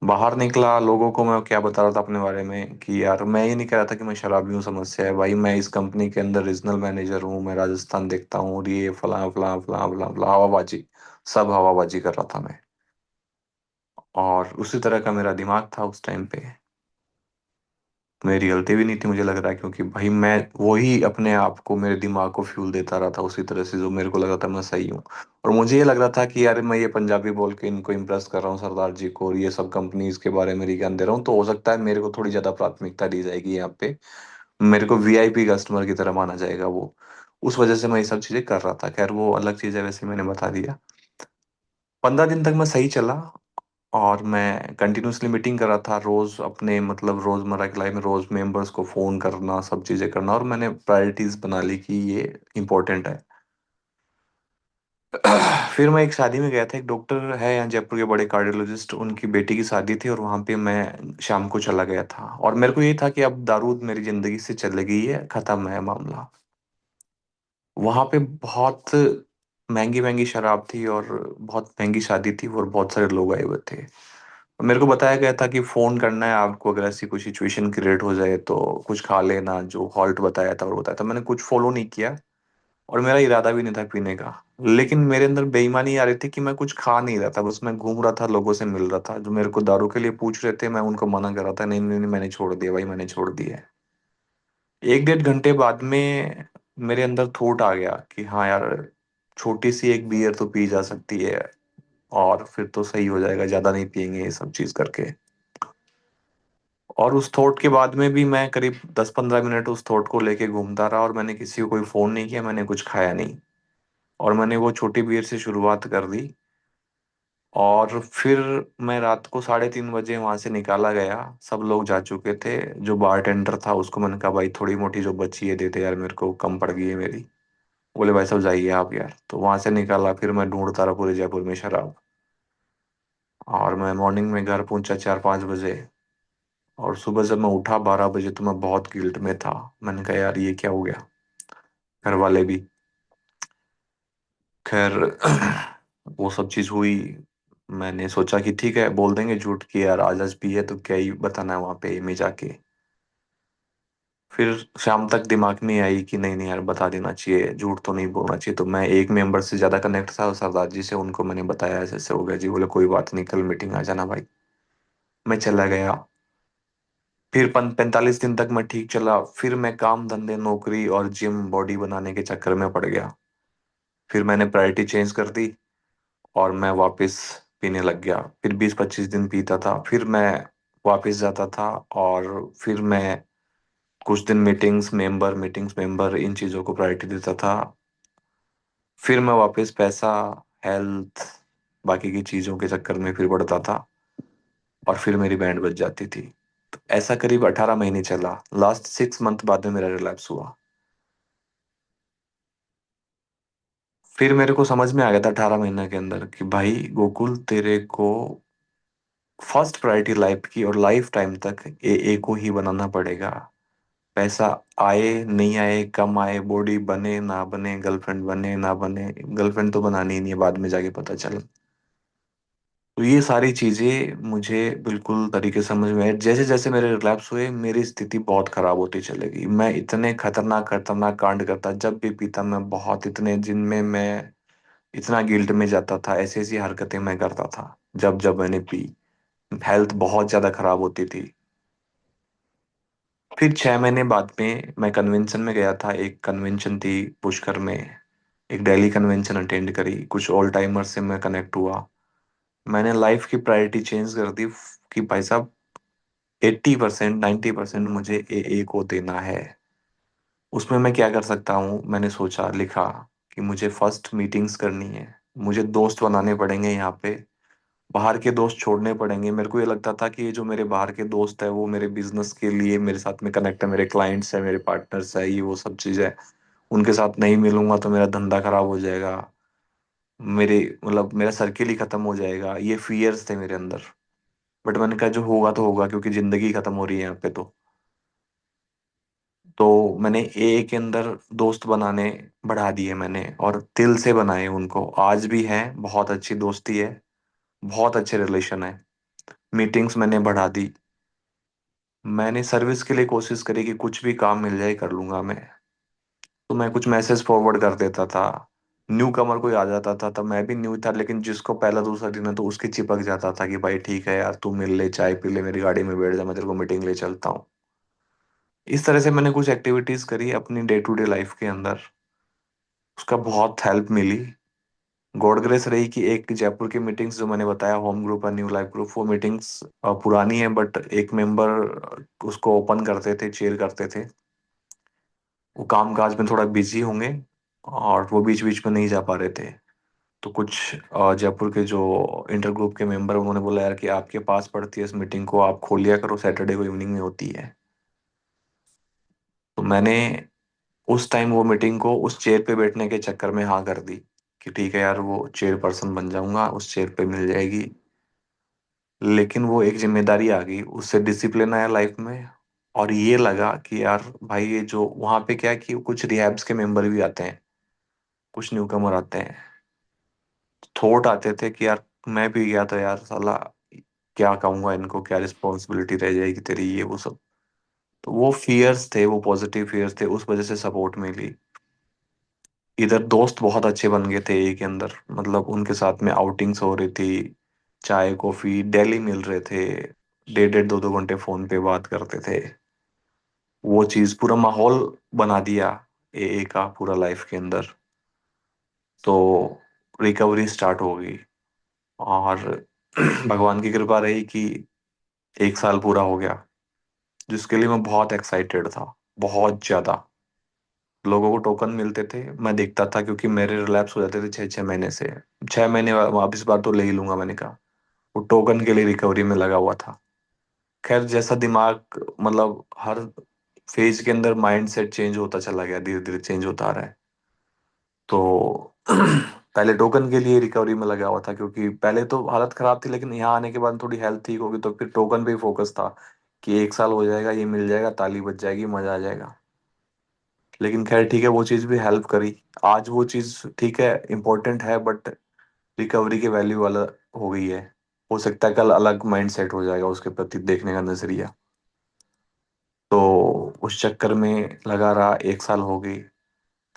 बाहर निकला, लोगों को मैं क्या बता रहा था अपने बारे में, कि यार मैं ये नहीं कह रहा था कि मैं शराबी हूँ, समस्या है भाई, मैं इस कंपनी के अंदर रीजनल मैनेजर हूँ, मैं राजस्थान देखता हूँ, और ये फला फला फला फला फला, हवाबाजी, सब हवाबाजी कर रहा था मैं। और उसी तरह का मेरा दिमाग था उस टाइम पे। मेरी गलती भी नहीं थी मुझे लग रहा है, क्योंकि भाई मैं वही अपने आप को, मेरे दिमाग को फ्यूल देता रहा था उसी तरह से, जो मेरे को लगा था मैं सही हूँ। और मुझे ये लग रहा था कि यार मैं ये पंजाबी बोल के इनको इम्प्रेस कर रहा हूँ, सरदार जी को, और ये सब कंपनीज के बारे में ज्ञान दे रहा हूँ, तो हो सकता है मेरे को थोड़ी ज्यादा प्राथमिकता दी जाएगी यहाँ पे, मेरे को वीआईपी कस्टमर की तरह माना जाएगा वो। उस वजह से मैं ये सब चीजें कर रहा था। खैर वो अलग चीज है, वैसे मैंने बता दिया। 15 दिन तक मैं सही चला, और मैं कंटिन्यूसली मीटिंग कर रहा था रोज, अपने मतलब रोजमर्रा की लाइफ में रोज मेंबर्स को फोन करना, सब चीजें करना, और मैंने प्रायोरिटीज बना ली कि ये इम्पोर्टेंट है। फिर मैं एक शादी में गया था, एक डॉक्टर है यहाँ जयपुर के, बड़े कार्डियोलॉजिस्ट, उनकी बेटी की शादी थी, और वहां पे मैं शाम को चला गया था, और मेरे को ये था कि अब दारूद मेरी जिंदगी से चले गई है, खत्म है मामला। वहां पे बहुत महंगी महंगी शराब थी और बहुत महंगी शादी थी और बहुत सारे लोग आए हुए थे। मेरे को बताया गया था कि फोन करना है आपको अगर ऐसी कोई सिचुएशन क्रिएट हो जाए तो कुछ खा लेना, जो हॉल्ट बताया था और बताया था, मैंने कुछ फॉलो नहीं किया। और मेरा इरादा भी नहीं था पीने का। लेकिन मेरे अंदर बेईमानी आ रही थी कि मैं कुछ खा नहीं रहा था, बस मैं घूम रहा था, लोगों से मिल रहा था जो मेरे को दारू के लिए पूछ रहे थे, मैं उनको मना कर रहा था, नहीं नहीं नहीं मैंने छोड़ दिया भाई, मैंने छोड़ दिया है। एक डेढ़ घंटे बाद में मेरे अंदर थॉट आ गया कि हाँ यार, छोटी सी एक बियर तो पी जा सकती है और फिर तो सही हो जाएगा, ज्यादा नहीं पियेंगे ये सब चीज करके। और उस थॉट के बाद में भी मैं करीब 10-15 मिनट उस थॉट को लेके घूमता रहा और मैंने किसी को कोई फोन नहीं किया, मैंने कुछ खाया नहीं। और मैंने वो छोटी बियर से शुरुआत कर दी। और फिर मैं रात को 3:30 बजे वहां से निकाला गया। सब लोग जा चुके थे। जो बार टेंडर था उसको मैंने कहा भाई थोड़ी मोटी जो बची है देते यार, मेरे को कम पड़ गई है मेरी। बोले भाई सब जाइए आप यार, तो वहां से निकाला। फिर मैं ढूंढता रहा पूरे जयपुर में शराब। और मैं मॉर्निंग में घर पहुंचा 4-5 बजे। और सुबह जब मैं उठा 12 बजे तो मैं बहुत गिल्ट में था। मैंने कहा यार ये क्या हो गया। घर वाले भी खैर वो सब चीज हुई। मैंने सोचा कि ठीक है बोल देंगे झूठ कि यार आज आज पी है तो क्या ही बताना है वहां पे में जाके। फिर शाम तक दिमाग में आई कि नहीं नहीं यार बता देना चाहिए, झूठ तो नहीं बोलना चाहिए। तो मैं एक मेंबर से ज्यादा कनेक्ट था सरदार जी से, उनको मैंने बताया ऐसे ऐसे हो गया जी। बोले कोई बात नहीं, कल मीटिंग आ जाना भाई। मैं चला गया। फिर 45 दिन तक मैं ठीक चला। फिर मैं काम धंधे नौकरी और जिम बॉडी बनाने के चक्कर में पड़ गया। फिर मैंने प्रायोरिटी चेंज कर दी और मैं वापस पीने लग गया। फिर 20-25 दिन पीता था, फिर मैं वापस जाता था। और फिर मैं कुछ दिन मीटिंग्स मेंबर इन चीज़ों को प्रायोरिटी देता था। फिर मैं वापस पैसा, हेल्थ, बाकी की चीज़ों के चक्कर में फिर बढ़ता था। और फिर मेरी बैंड बज जाती थी। तो ऐसा करीब 18 महीने चला। लास्ट 6 मंथ बाद में मेरा रिलैप्स हुआ। फिर मेरे को समझ में आ गया था 18 महीने के अंदर कि भाई गोकुल तेरे को फर्स्ट प्रायोरिटी लाइफ की और लाइफ टाइम तक ए को ही बनाना पड़ेगा। पैसा आए नहीं आए, कम आए, बॉडी बने ना बने, गर्लफ्रेंड बने ना बने, गर्लफ्रेंड तो बनानी ही नहीं है, बाद में जाके पता चला। तो ये सारी चीजें मुझे बिल्कुल तरीके से समझ में आई। जैसे जैसे मेरे रिलैप्स हुए मेरी स्थिति बहुत खराब होती चली गई। मैं इतने खतरनाक खतरनाक कांड करता, जब भी पीता मैं बहुत, इतने जिनमें मैं इतना गिल्ट में जाता था, ऐसी ऐसी हरकतें मैं करता था जब जब मैंने पी। हेल्थ बहुत ज्यादा खराब होती थी। फिर 6 महीने बाद में मैं कन्वेंशन में गया था। एक कन्वेंशन थी पुष्कर में। एक डेली कन्वेंशन अटेंड करी, कुछ ऑल टाइमर से मैं कनेक्ट हुआ। मैंने लाइफ की प्रायोरिटी चेंज कर दी कि भाई साहब 80% 90% मुझे ए को देना है। उसमें मैं क्या कर सकता हूँ, मैंने सोचा, लिखा कि मुझे फर्स्ट मीटिंग्स करनी है। मुझे दोस्त बनाने पड़ेंगे यहाँ पे। बाहर के दोस्त छोड़ने पड़ेंगे। मेरे को ये लगता था कि ये जो मेरे बाहर के दोस्त है वो मेरे बिजनेस के लिए मेरे साथ में कनेक्ट है, मेरे क्लाइंट्स है, मेरे पार्टनर्स है, ये वो सब चीज़ है। उनके साथ नहीं मिलूंगा तो मेरा धंधा खराब हो जाएगा। मेरे मतलब मेरा सर्किल ही खत्म हो जाएगा, ये फियर्स थे मेरे अंदर। बट मैंने कहा जो होगा तो होगा, क्योंकि जिंदगी खत्म हो रही है यहाँ पे। तो मैंने ए के अंदर दोस्त बनाने बढ़ा दिए मैंने, और दिल से बनाए उनको। आज भी हैं, बहुत अच्छी दोस्ती है, बहुत अच्छे रिलेशन है। मीटिंग्स मैंने बढ़ा दी। मैंने सर्विस के लिए कोशिश करी कि कुछ भी काम मिल जाए कर लूंगा मैं। तो मैं कुछ मैसेज फॉरवर्ड कर देता था। न्यू कमर कोई आ जाता था तब, मैं भी न्यू था, लेकिन जिसको पहला दूसरा दिन है तो उसकी चिपक जाता था कि भाई ठीक है यार, तू मिल ले, चाय पी ले, मेरी गाड़ी में बैठ जा, मैं तेरे को मीटिंग ले चलता हूँ। इस तरह से मैंने कुछ एक्टिविटीज करी अपनी डे टू डे लाइफ के अंदर। उसका बहुत हेल्प मिली। गॉड ग्रेस रही कि एक जयपुर की मीटिंग्स जो मैंने बताया, होम ग्रुप और न्यू लाइफ ग्रुप, वो मीटिंग्स पुरानी है, बट एक मेंबर उसको ओपन करते थे, चेयर करते थे। वो काम काज में थोड़ा बिजी होंगे और वो बीच बीच में नहीं जा पा रहे थे। तो कुछ जयपुर के जो इंटर ग्रुप के मेंबर, उन्होंने बोला यार कि आपके पास पड़ती है इस मीटिंग को, आप खोल लिया करो, सैटरडे को इवनिंग में होती है। तो मैंने उस टाइम वो मीटिंग को उस चेयर पे बैठने के चक्कर में हाँ कर दी कि ठीक है यार, वो चेयर पर्सन बन जाऊंगा, उस चेयर पे मिल जाएगी। लेकिन वो एक जिम्मेदारी आ गई, उससे डिसिप्लिन आया लाइफ में। और ये लगा कि यार भाई, ये जो वहाँ पे क्या है कि कुछ रिहैब्स के मेंबर भी आते हैं, कुछ न्यूकमर आते हैं। थॉट आते थे कि यार मैं भी गया तो यार साला क्या कहूंगा इनको, क्या रिस्पॉन्सिबिलिटी रह जाएगी तेरी, ये वो सब। तो वो फियर्स थे, वो पॉजिटिव फियर्स थे, उस वजह से सपोर्ट मिली। इधर दोस्त बहुत अच्छे बन गए थे एक के अंदर, मतलब उनके साथ में आउटिंग्स हो रही थी, चाय कॉफी डेली मिल रहे थे, डेढ़ डेढ़ दो दो घंटे फोन पे बात करते थे। वो चीज पूरा माहौल बना दिया ए का पूरा लाइफ के अंदर। तो रिकवरी स्टार्ट हो गई, और भगवान की कृपा रही कि 1 साल पूरा हो गया, जिसके लिए मैं बहुत एक्साइटेड था, बहुत ज्यादा। लोगों को टोकन मिलते थे, मैं देखता था, क्योंकि मेरे रिलैप्स हो जाते थे 6 6 महीने से। 6 महीने वापस बार तो ले ही लूंगा, मैंने कहा। वो टोकन के लिए रिकवरी में लगा हुआ था। खैर, जैसा दिमाग, मतलब हर फेज के अंदर माइंड सेट चेंज होता चला गया, धीरे धीरे चेंज होता आ रहा है। तो पहले टोकन के लिए रिकवरी में लगा हुआ था, क्योंकि पहले तो हालत खराब थी, लेकिन यहाँ आने के बाद थोड़ी हेल्थ ठीक होगी, तो फिर टोकन पे ही फोकस था कि 1 साल हो जाएगा, ये मिल जाएगा, ताली बज जाएगी, मजा आ जाएगा। लेकिन खैर ठीक है, वो चीज़ भी हेल्प करी। आज वो चीज़ ठीक है, इम्पोर्टेंट है, बट रिकवरी के वैल्यू वाला हो गई है। हो सकता है कल अलग माइंड सेट हो जाएगा उसके प्रति देखने का नजरिया। तो उस चक्कर में लगा रहा, 1 साल हो गई।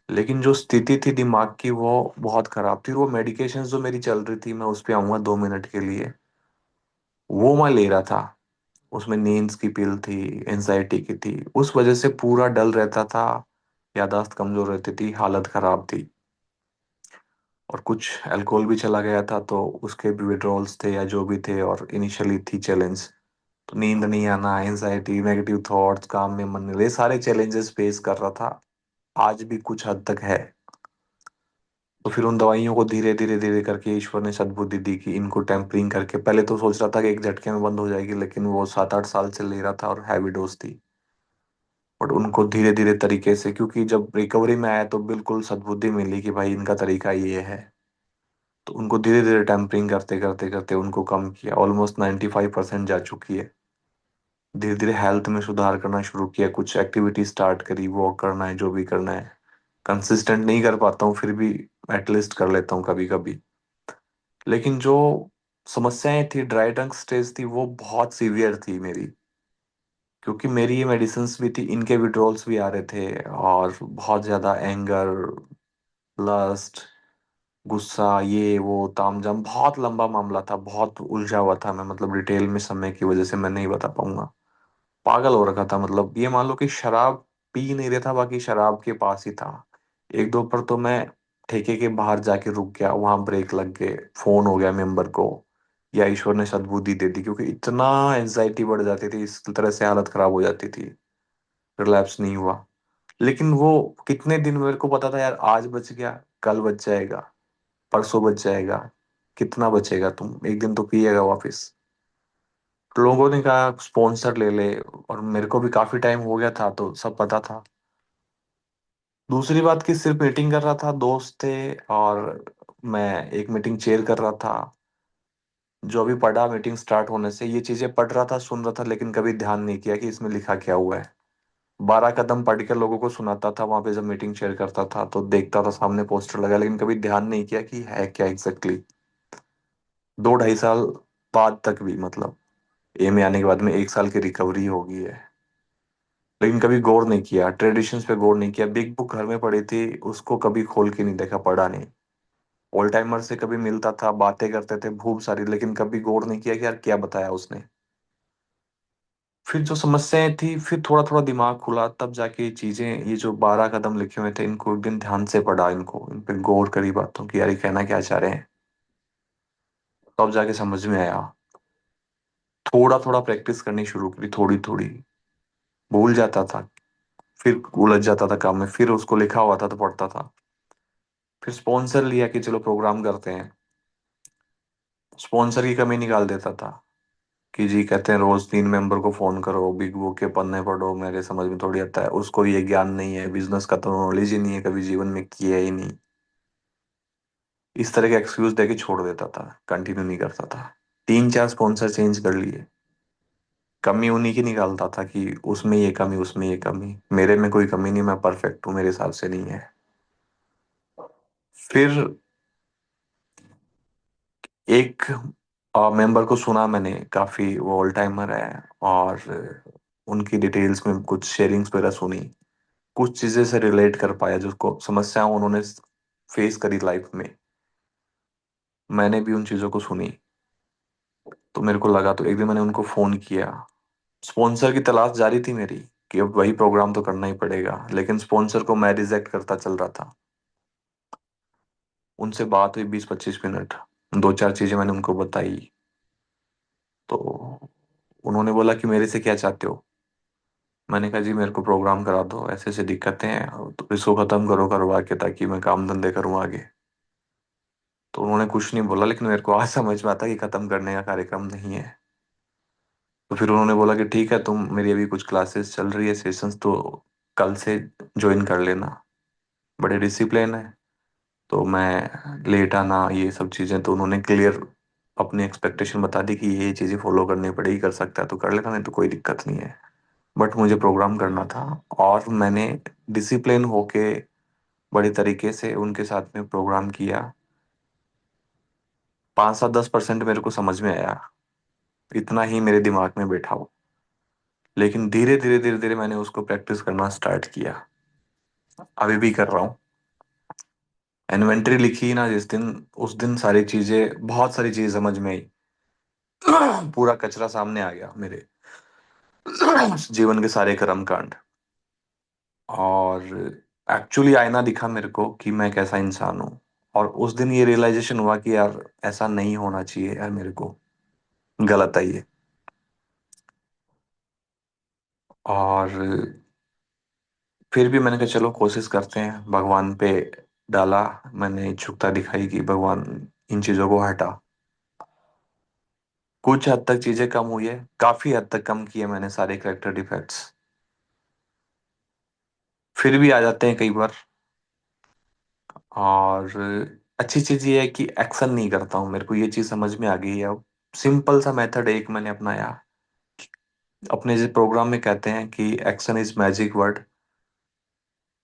लेकिन जो स्थिति थी दिमाग की, वो बहुत खराब थी। वो मेडिकेशन जो मेरी चल रही थी, मैं उस पे आऊंगा 2 मिनट के लिए, वो मैं ले रहा था। उसमें नींद की पिल थी, एंजाइटी की थी, उस वजह से पूरा डल रहता था, यादाश्त कमजोर रहती थी, हालत खराब थी। और कुछ अल्कोहल भी चला गया था, तो उसके भी विड्रॉल्स थे या जो भी थे, और इनिशियली थी चैलेंज। तो नींद नहीं आना, एंजाइटी, नेगेटिव थॉट्स, काम में मन नहीं, ये सारे चैलेंजेस फेस कर रहा था। आज भी कुछ हद तक है। तो फिर उन दवाइयों को धीरे धीरे धीरे करके ईश्वर ने सद्बुद्धि दी कि इनको टेम्परिंग करके, पहले तो सोच रहा था कि एक झटके में बंद हो जाएगी, लेकिन वो 7 8 साल से ले रहा था और हैवी डोज थी। बट उनको धीरे धीरे तरीके से, क्योंकि जब रिकवरी में आया तो बिल्कुल सद्बुद्धि मिली कि भाई इनका तरीका ये है। तो उनको धीरे धीरे टेम्परिंग करते करते करते उनको कम किया, ऑलमोस्ट 95% जा चुकी है। धीरे धीरे हेल्थ में सुधार करना शुरू किया, कुछ एक्टिविटी स्टार्ट करी, वॉक करना है, जो भी करना है। कंसिस्टेंट नहीं कर पाता हूँ, फिर भी एटलीस्ट कर लेता हूँ कभी कभी। लेकिन जो समस्याएं थी, ड्राई टंग स्टेज थी, वो बहुत सीवियर थी मेरी, क्योंकि मेरी ये मेडिसिन्स भी थी, इनके विड्रॉल्स भी आ रहे थे, और बहुत ज्यादा एंगर, लस्ट, गुस्सा, ये वो तामझाम, बहुत लंबा मामला था, बहुत उलझा हुआ था मैं, मतलब डिटेल में समय की वजह से मैं नहीं बता पाऊंगा। पागल हो रखा था, मतलब ये मान लो कि शराब पी नहीं रहा था, बाकी शराब के पास ही था। एक दो पर तो मैं ठेके के बाहर जाके रुक गया, वहां ब्रेक लग गए, फोन हो गया मेंबर को, या ईश्वर ने सद्बुद्धि दे दी, क्योंकि इतना एंजाइटी बढ़ जाती थी, इस तरह से हालत खराब हो जाती थी। रिलैप्स नहीं हुआ। लेकिन वो कितने दिन, मेरे को पता था यार, आज बच गया, कल बच जाएगा, परसों बच जाएगा, कितना बचेगा, तुम एक दिन तो पिएगा वापस। तो लोगों ने कहा स्पॉन्सर ले ले, और मेरे को भी काफी टाइम हो गया था, तो सब पता था। दूसरी बात कि सिर्फ मीटिंग कर रहा था, दोस्त थे, और मैं एक मीटिंग चेयर कर रहा था। जो अभी पढ़ा मीटिंग स्टार्ट होने से, ये चीजें पढ़ रहा था, सुन रहा था, लेकिन कभी ध्यान नहीं किया कि इसमें लिखा क्या हुआ है। 12 कदम पढ़ के लोगों को सुनाता था वहां पे, जब मीटिंग शेयर करता था तो देखता था सामने पोस्टर लगा, लेकिन कभी ध्यान नहीं किया कि है क्या एग्जैक्टली। 2 2.5 साल बाद तक भी, मतलब ए में आने के बाद में 1 साल की रिकवरी हो गई है, लेकिन कभी गौर नहीं किया, ट्रेडिशंस पे गौर नहीं किया। बिग बुक घर में पड़ी थी, उसको कभी खोल के नहीं देखा, पढ़ा नहीं। ओल्ड टाइमर से कभी मिलता था, बातें करते थे खूब सारी, लेकिन कभी गौर नहीं किया कि यार क्या बताया उसने। फिर जो समस्याएं थी, फिर थोड़ा थोड़ा दिमाग खुला, तब जाके ये चीजें, ये जो 12 कदम लिखे हुए थे, इनको एक दिन ध्यान से पढ़ा, इनको, इन पे गौर करी बातों की, यार ये कहना क्या चाह रहे हैं। तब जाके समझ में आया। थोड़ा थोड़ा प्रैक्टिस करनी शुरू करी, थोड़ी थोड़ी। भूल जाता था, फिर उलझ जाता था काम में, फिर उसको लिखा हुआ था तो पढ़ता था। फिर स्पॉन्सर लिया कि चलो प्रोग्राम करते हैं। स्पॉन्सर की कमी निकाल देता था, कि जी कहते हैं रोज 3 मेंबर को फोन करो, बिग बुक के पन्ने पढ़ो, मेरे समझ में थोड़ी आता है, उसको ये ज्ञान नहीं है, बिजनेस का तो नॉलेज ही नहीं है, कभी जीवन में किया ही नहीं। इस तरह के एक्सक्यूज देके छोड़ देता था, कंटिन्यू नहीं करता था। 3 4 स्पॉन्सर चेंज कर लिए। कमी उन्हीं की निकालता था कि उसमें ये कमी, उसमें ये कमी, मेरे में कोई कमी नहीं, मैं परफेक्ट हूँ, मेरे हिसाब से नहीं है। फिर एक मेंबर को सुना मैंने, काफी वो ऑल टाइमर है, और उनकी डिटेल्स में कुछ शेयरिंग्स वगैरह सुनी, कुछ चीजें से रिलेट कर पाया, जिसको समस्याएं उन्होंने फेस करी लाइफ में, मैंने भी उन चीजों को सुनी। तो मेरे को लगा, तो एक दिन मैंने उनको फोन किया। स्पॉन्सर की तलाश जारी थी मेरी, कि अब वही प्रोग्राम तो करना ही पड़ेगा, लेकिन स्पॉन्सर को मैं रिजेक्ट करता चल रहा था। उनसे बात हुई 20-25 मिनट, दो चार चीजें मैंने उनको बताई। तो उन्होंने बोला कि मेरे से क्या चाहते हो। मैंने कहा जी मेरे को प्रोग्राम करा दो, ऐसे ऐसे दिक्कतें हैं, तो इसको खत्म करो करवा के, ताकि मैं काम धंधे करूँ आगे। तो उन्होंने कुछ नहीं बोला, लेकिन मेरे को आज समझ में आता कि खत्म करने का कार्यक्रम नहीं है। तो फिर उन्होंने बोला कि ठीक है, तुम मेरी अभी कुछ क्लासेस चल रही है, सेशंस, तो कल से ज्वाइन कर लेना। बड़े डिसिप्लिन है, तो मैं लेट आना ये सब चीज़ें, तो उन्होंने क्लियर अपनी एक्सपेक्टेशन बता दी कि ये चीज़ें फॉलो करनी पड़ेगी, कर सकता है तो कर लेना, नहीं तो कोई दिक्कत नहीं है। बट मुझे प्रोग्राम करना था, और मैंने डिसिप्लिन होके बड़े तरीके से उनके साथ में प्रोग्राम किया। 5 से 10% मेरे को समझ में आया, इतना ही मेरे दिमाग में बैठा हो। लेकिन धीरे धीरे धीरे धीरे मैंने उसको प्रैक्टिस करना स्टार्ट किया, अभी भी कर रहा हूँ। इन्वेंटरी लिखी ना जिस दिन, उस दिन सारी चीजें, बहुत सारी चीजें समझ में आई। पूरा कचरा सामने आ गया मेरे जीवन के सारे कर्म कांड। और एक्चुअली आईना दिखा मेरे को कि मैं कैसा इंसान हूँ। और उस दिन ये रियलाइजेशन हुआ कि यार ऐसा नहीं होना चाहिए यार, मेरे को गलत है ये। और फिर भी मैंने कहा चलो कोशिश करते हैं, भगवान पे डाला, मैंने इच्छुकता दिखाई कि भगवान इन चीजों को हटा। कुछ हद तक चीजें कम हुई है, काफी हद तक कम किए मैंने सारे करेक्टर डिफेक्ट्स। फिर भी आ जाते हैं कई बार। और अच्छी चीज ये है कि एक्शन नहीं करता हूँ, मेरे को ये चीज समझ में आ गई है अब। सिंपल सा मेथड एक मैंने अपनाया, अपने जो प्रोग्राम में कहते हैं कि एक्शन इज मैजिक वर्ड,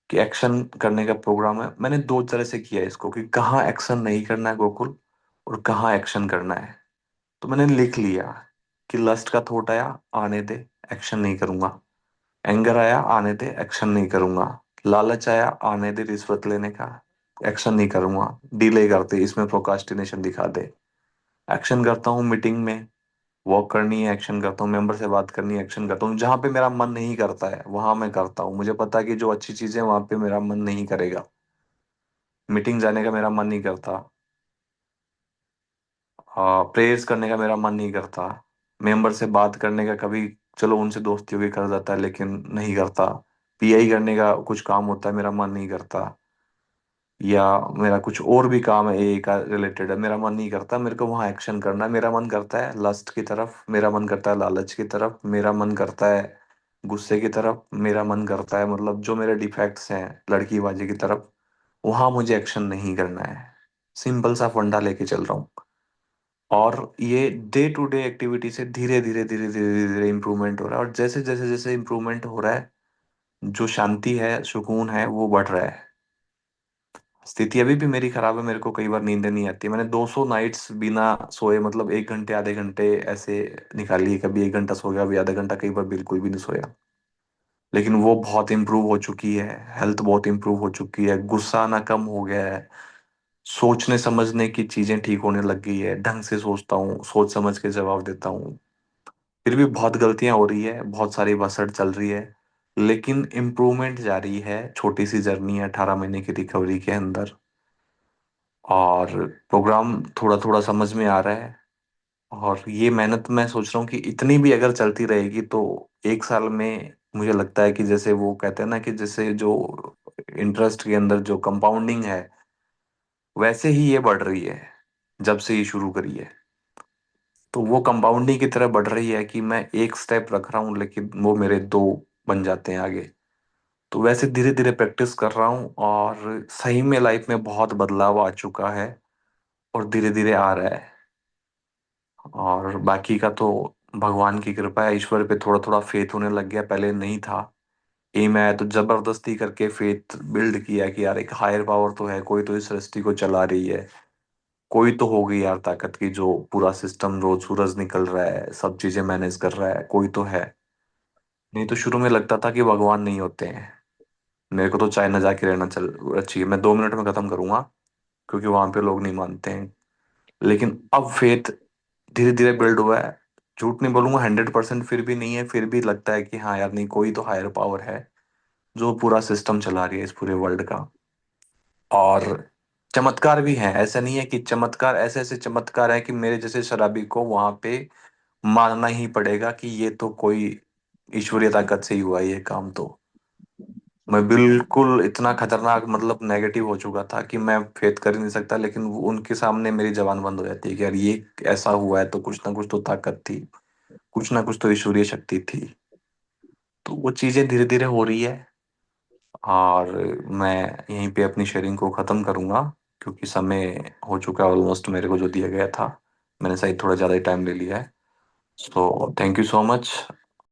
कि एक्शन करने का प्रोग्राम है। मैंने दो तरह से किया इसको, कि कहाँ एक्शन नहीं करना है गोकुल, और कहाँ एक्शन करना है। तो मैंने लिख लिया कि लस्ट का थॉट आया, आने दे, एक्शन नहीं करूंगा। एंगर आया, आने दे, एक्शन नहीं करूंगा। लालच आया, आने दे, रिश्वत लेने का, एक्शन नहीं करूंगा। डिले करते, इसमें प्रोकास्टिनेशन दिखा दे, एक्शन करता हूँ। मीटिंग में वॉक करनी है, एक्शन करता हूँ। मेंबर से बात करनी है, एक्शन करता हूँ। जहां पे मेरा मन नहीं करता है वहां मैं करता हूँ, मुझे पता है कि जो अच्छी चीजें वहां पे मेरा मन नहीं करेगा। मीटिंग जाने का मेरा मन नहीं करता, प्रेयर्स करने का मेरा मन नहीं करता, मेंबर से बात करने का कभी, चलो उनसे दोस्ती भी कर जाता है लेकिन नहीं करता। पीआई करने का कुछ काम होता है, मेरा मन नहीं करता। या मेरा कुछ और भी काम है ए का रिलेटेड है, मेरा मन नहीं करता, मेरे को वहाँ एक्शन करना है। मेरा मन करता है लस्ट की तरफ, मेरा मन करता है लालच की तरफ, मेरा मन करता है गुस्से की तरफ, मेरा मन करता है मतलब जो मेरे डिफेक्ट्स हैं लड़कीबाजी की तरफ, वहां मुझे एक्शन नहीं करना है। सिंपल सा फंडा लेके चल रहा हूँ। और ये डे टू डे एक्टिविटी से धीरे धीरे धीरे धीरे धीरे इम्प्रूवमेंट हो रहा है, और जैसे जैसे जैसे इम्प्रूवमेंट हो रहा है, जो शांति है, सुकून है, वो बढ़ रहा है। स्थिति अभी भी मेरी खराब है, मेरे को कई बार नींद नहीं आती। मैंने 200 नाइट्स बिना सोए, मतलब 1 घंटे आधे घंटे ऐसे निकाली है। कभी 1 घंटा सो गया, कभी आधा घंटा, कई बार बिल्कुल भी नहीं सोया। लेकिन वो बहुत इम्प्रूव हो चुकी है, हेल्थ बहुत इम्प्रूव हो चुकी है, गुस्सा आना कम हो गया है, सोचने समझने की चीजें ठीक होने लग गई है, ढंग से सोचता हूँ, सोच समझ के जवाब देता हूँ। फिर भी बहुत गलतियां हो रही है, बहुत सारी बसड़ चल रही है, लेकिन इम्प्रूवमेंट जारी है। छोटी सी जर्नी है 18 महीने की रिकवरी के अंदर। और प्रोग्राम थोड़ा थोड़ा समझ में आ रहा है। और ये मेहनत मैं सोच रहा हूँ कि इतनी भी अगर चलती रहेगी तो 1 साल में मुझे लगता है कि जैसे वो कहते हैं ना, कि जैसे जो इंटरेस्ट के अंदर जो कंपाउंडिंग है, वैसे ही ये बढ़ रही है जब से ये शुरू करी है। तो वो कंपाउंडिंग की तरह बढ़ रही है, कि मैं एक स्टेप रख रहा हूँ लेकिन वो मेरे दो बन जाते हैं आगे। तो वैसे धीरे धीरे प्रैक्टिस कर रहा हूँ, और सही में लाइफ में बहुत बदलाव आ चुका है, और धीरे धीरे आ रहा है। और बाकी का तो भगवान की कृपा है, ईश्वर पे थोड़ा थोड़ा फेथ होने लग गया, पहले नहीं था। एम है तो जबरदस्ती करके फेथ बिल्ड किया कि यार एक हायर पावर तो है, कोई तो इस सृष्टि को चला रही है, कोई तो होगी यार ताकत की, जो पूरा सिस्टम, रोज सूरज निकल रहा है, सब चीजें मैनेज कर रहा है, कोई तो है। नहीं तो शुरू में लगता था कि भगवान नहीं होते हैं। मेरे को तो चाइना जाके रहना चल चाहिए, मैं 2 मिनट में खत्म करूंगा, क्योंकि वहां पे लोग नहीं मानते हैं। लेकिन अब फेथ धीरे धीरे बिल्ड हुआ है। झूठ नहीं बोलूंगा, 100% फिर भी नहीं है, फिर भी लगता है कि हाँ यार, नहीं, कोई तो हायर पावर है जो पूरा सिस्टम चला रही है इस पूरे वर्ल्ड का। और चमत्कार भी हैं, ऐसा नहीं है कि चमत्कार, ऐसे ऐसे चमत्कार है कि मेरे जैसे शराबी को वहां पे मानना ही पड़ेगा कि ये तो कोई ईश्वरीय ताकत से ही हुआ ये काम। तो मैं बिल्कुल इतना खतरनाक, मतलब नेगेटिव हो चुका था कि मैं फेथ कर ही नहीं सकता, लेकिन उनके सामने मेरी जबान बंद हो जाती है कि यार ये ऐसा हुआ है तो कुछ ना कुछ तो ताकत थी, कुछ ना कुछ तो ईश्वरीय शक्ति थी। तो वो चीजें धीरे धीरे हो रही है। और मैं यहीं पे अपनी शेयरिंग को ख़त्म करूँगा, क्योंकि समय हो चुका है ऑलमोस्ट मेरे को जो दिया गया था। मैंने शायद थोड़ा ज़्यादा ही टाइम ले लिया है। So thank you so much.